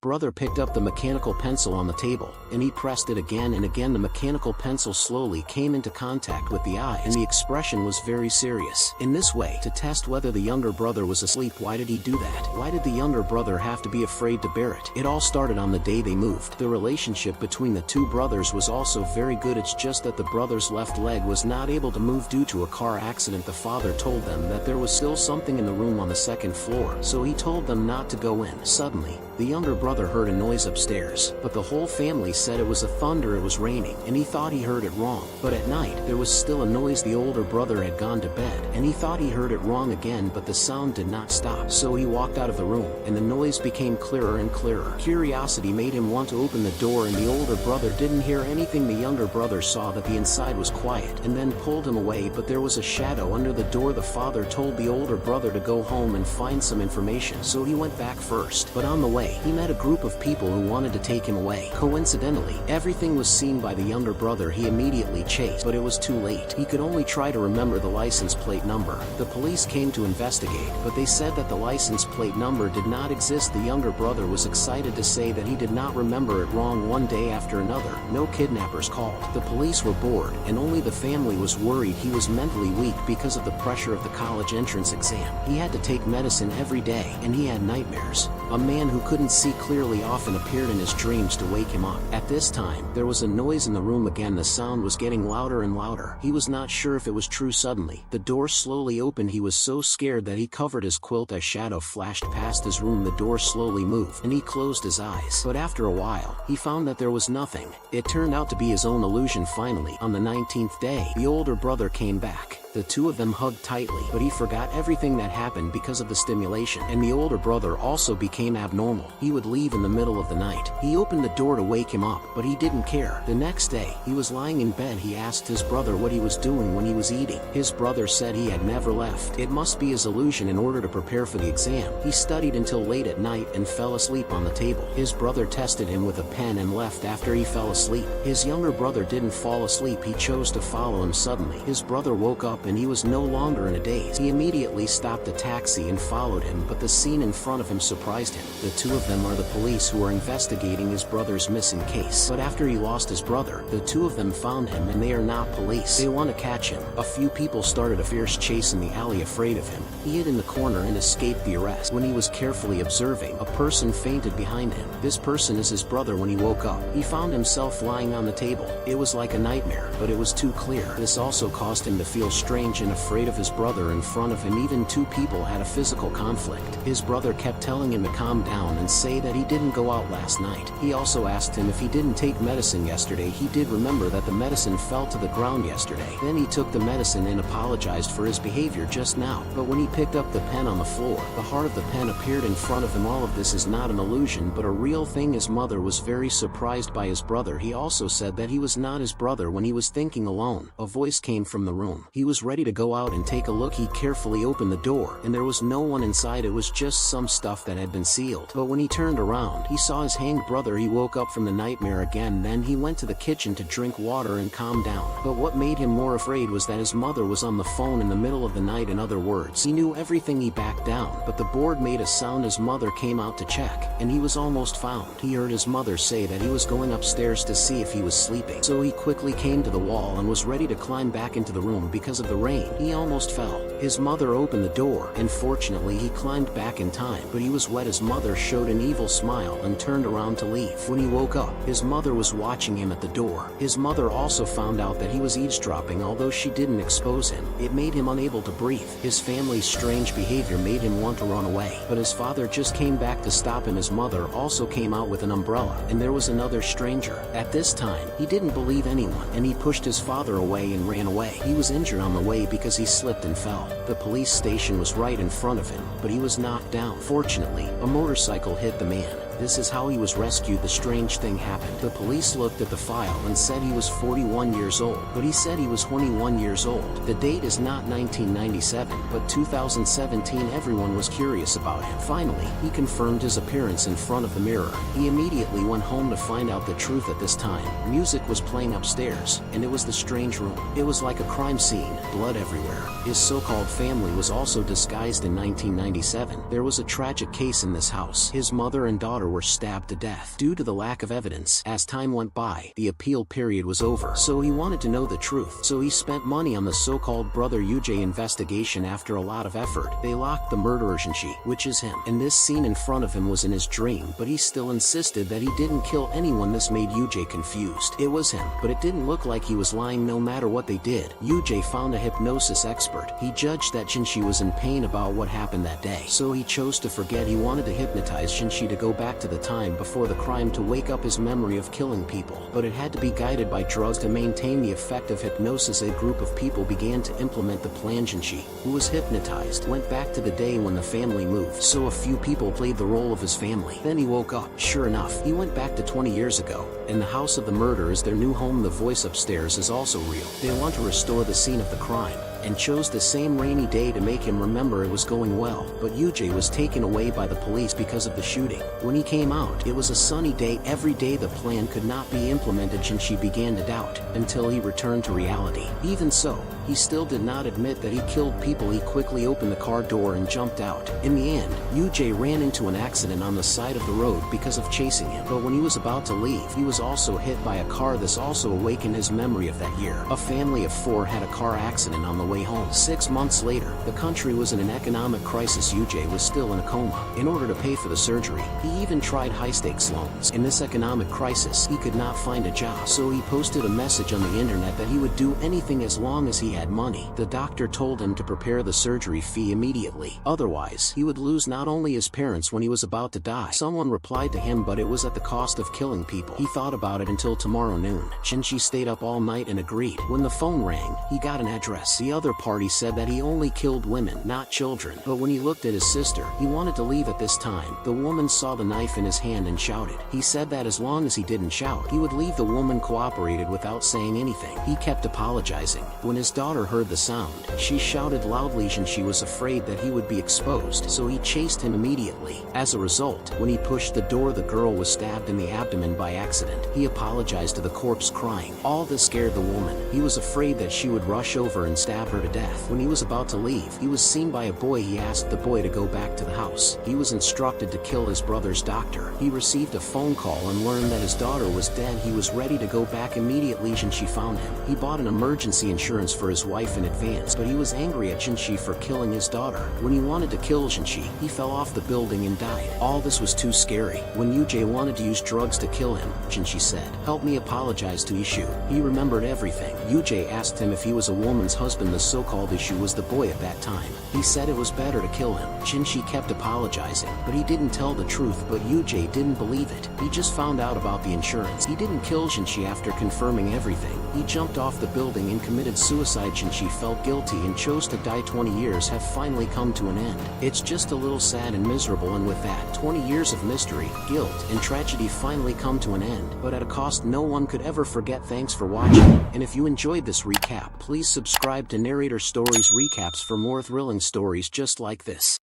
brother picked up the mechanical pencil on the table, and he pressed it again and again. The mechanical pencil slowly came into contact with the eye, and the expression was very serious. In this way, to test whether the younger brother was asleep, why did he do that? Why did the younger brother have to be afraid to bear it? It all started on the day they moved. The relationship between the two brothers was also very good. It's just that the brother's left leg was not able to move due to a car accident. The father told them that there was still something in the room on the second floor, so he told them not to go in. Suddenly, the younger brother heard a noise upstairs, but the whole family said it was a thunder. It was raining, and he thought he heard it wrong. But at night, there was still a noise. The older brother had gone to bed, and he thought he heard it wrong again, but the sound did not stop. So he walked out of the room, and the noise became clearer and clearer. Curiosity made him want to open the door, and the older brother didn't hear anything. The younger brother saw that the inside was quiet, and then pulled him away, but there was a shadow under the door. The father told the older brother to go home and find some information, so he went back first. But on the way, he met a group of people who wanted to take him away. Coincidentally, everything was seen by the younger brother. He immediately chased, but it was too late. He could only try to remember the license plate number. The police came to investigate, but they said that the license plate number did not exist. The younger brother was excited to say that he did not remember it. Wrong. One day after another, no kidnappers called. The police were bored, and only the family was worried. He was mentally weak because of the pressure of the college entrance exam. He had to take medicine every day, and he had nightmares. A man who couldn't see clearly often appeared in his dreams to wake him up. At this time, there was a noise in the room again. The sound was getting louder and louder. He was not sure if it was true. Suddenly, the door slowly opened. He was so scared that he covered his quilt. A shadow flashed past his room. The door slowly moved, and he closed his eyes. But after a while, he found that there was nothing. It turned out to be his own illusion. Finally, on the 19th day, the older brother came back. The two of them hugged tightly, but he forgot everything that happened because of the stimulation, and the older brother also became abnormal. He would leave in the middle of the night. He opened the door to wake him up, but he didn't care. The next day, he was lying in bed. He asked his brother what he was doing when he was eating. His brother said he had never left. It must be his illusion. In order to prepare for the exam, he studied until late at night and fell asleep on the table. His brother tested him with a pen and left after he fell asleep. His younger brother didn't fall asleep. He chose to follow him. Suddenly, his brother woke up and he was no longer in a daze. He immediately stopped the taxi and followed him, but the scene in front of him surprised him. The two of them are the police who are investigating his brother's missing case. But after he lost his brother, the two of them found him, and they are not police. They want to catch him. A few people started a fierce chase in the alley. Afraid of him, he hid in the corner and escaped the arrest. When he was carefully observing, a person fainted behind him. This person is his brother. When he woke up, he found himself lying on the table. It was like a nightmare, but it was too clear. This also caused him to feel strange and afraid of his brother in front of him. Even two people had a physical conflict. His brother kept telling him to calm down and say that he didn't go out last night. He also asked him if he didn't take medicine yesterday. He did remember that the medicine fell to the ground yesterday. Then he took the medicine and apologized for his behavior just now. But when he picked up the pen on the floor, the heart of the pen appeared in front of him. All of this is not an illusion, but a real thing. His mother was very surprised by his brother. He also said that he was not his brother when he was thinking alone. A voice came from the room. He was ready to go out and take a look. He carefully opened the door, and there was no one inside. It was just some stuff that had been sealed. But when he turned around, he saw his hanged brother. He woke up from the nightmare again. Then he went to the kitchen to drink water and calm down. But what made him more afraid was that his mother was on the phone in the middle of the night. In other words, he knew everything. He backed down, but the board made a sound. His mother came out to check, and he was almost found. He heard his mother say that he was going upstairs to see if he was sleeping. So he quickly came to the wall and was ready to climb back into the room. Because of the rain, he almost fell. His mother opened the door, and fortunately he climbed back in time, but he was wet. His mother showed an evil smile and turned around to leave. When he woke up, his mother was watching him at the door. His mother also found out that he was eavesdropping. Although she didn't expose him, it made him unable to breathe. His family's strange behavior made him want to run away, but his father just came back to stop him. His mother also came out with an umbrella, and there was another stranger. At this time, he didn't believe anyone, and he pushed his father away and ran away. He was injured on the way because he slipped and fell. The police station was right in front of him, but he was knocked down. Fortunately, a motorcycle hit the man. This is how he was rescued. The strange thing happened. The police looked at the file and said he was 41 years old, but he said he was 21 years old. The date is not 1997, but 2017. Everyone was curious about him. Finally, he confirmed his appearance in front of the mirror. He immediately went home to find out the truth. At this time, music was playing upstairs, and it was the strange room. It was like a crime scene, blood everywhere. His so-called family was also disguised. In 1997, there was a tragic case in this house. His mother and daughter daughter were stabbed to death. Due to the lack of evidence, as time went by, the appeal period was over, so he wanted to know the truth. So he spent money on the so-called Brother Yujie investigation. After a lot of effort, they locked the murderer Shinshi, which is him. And this scene in front of him was in his dream, but he still insisted that he didn't kill anyone. This made Yujie confused. It was him, but it didn't look like he was lying no matter what they did. Yujie found a hypnosis expert. He judged that Shinshi was in pain about what happened that day, so he chose to forget. He wanted to hypnotize Shinshi to go back to the time before the crime to wake up his memory of killing people, but it had to be guided by drugs to maintain the effect of hypnosis. A group of people began to implement the plan. Shinshi, who was hypnotized, went back to the day when the family moved, so a few people played the role of his family. Then he woke up. Sure enough, he went back to 20 years ago, and the house of the murder is their new home. The voice upstairs is also real. They want to restore the scene of the crime, and chose the same rainy day to make him remember it was going well. But Yujie was taken away by the police because of the shooting. When he came out, it was a sunny day. Every day the plan could not be implemented, and she began to doubt, until he returned to reality. Even so, he still did not admit that he killed people. He quickly opened the car door and jumped out. In the end, Yujie ran into an accident on the side of the road because of chasing him. But when he was about to leave, he was also hit by a car. This also awakened his memory of that year. A family of 4 had a car accident on the way home. 6 months later, the country was in an economic crisis. Yujie was still in a coma. In order to pay for the surgery, he even tried high-stakes loans. In this economic crisis, he could not find a job, so he posted a message on the internet that he would do anything as long as he had money. The doctor told him to prepare the surgery fee immediately, otherwise he would lose not only his parents when he was about to die. Someone replied to him, but it was at the cost of killing people. He thought about it until tomorrow noon. Shinshi stayed up all night and agreed. When the phone rang, he got an address. The other party said that he only killed women, not children. But when he looked at his sister, he wanted to leave at this time. The woman saw the knife in his hand and shouted. He said that as long as he didn't shout, he would leave. The woman cooperated without saying anything. He kept apologizing. When his daughter heard the sound, she shouted loudly, and she was afraid that he would be exposed, so he chased him immediately. As a result, when he pushed the door, the girl was stabbed in the abdomen by accident. He apologized to the corpse, crying. All this scared the woman. He was afraid that she would rush over and stab her to death. When he was about to leave, he was seen by a boy. He asked the boy to go back to the house. He was instructed to kill his brother's doctor. He received a phone call and learned that his daughter was dead. He was ready to go back immediately, and she found him. He bought an emergency insurance for his wife in advance, but he was angry at Shinshi for killing his daughter. When he wanted to kill Shinshi, he fell off the building and died. All this was too scary. When Yujie wanted to use drugs to kill him, Shinshi said, "Help me apologize to Ishu." He remembered everything. Yujie asked him if he was a woman's husband. The so-called Ishu was the boy at that time. He said it was better to kill him. Shinshi kept apologizing, but he didn't tell the truth. But Yujie didn't believe it. He just found out about the insurance. He didn't kill Shinshi. After confirming everything, he jumped off the building and committed suicide. Shinshi felt guilty and chose to die. 20 years have finally come to an end. It's just a little sad and miserable, and with that, 20 years of mystery, guilt, and tragedy finally come to an end, but at a cost no one could ever forget. Thanks for watching, and if you enjoyed this recap, please subscribe to Narrator Stories Recaps for more thrilling stories just like this.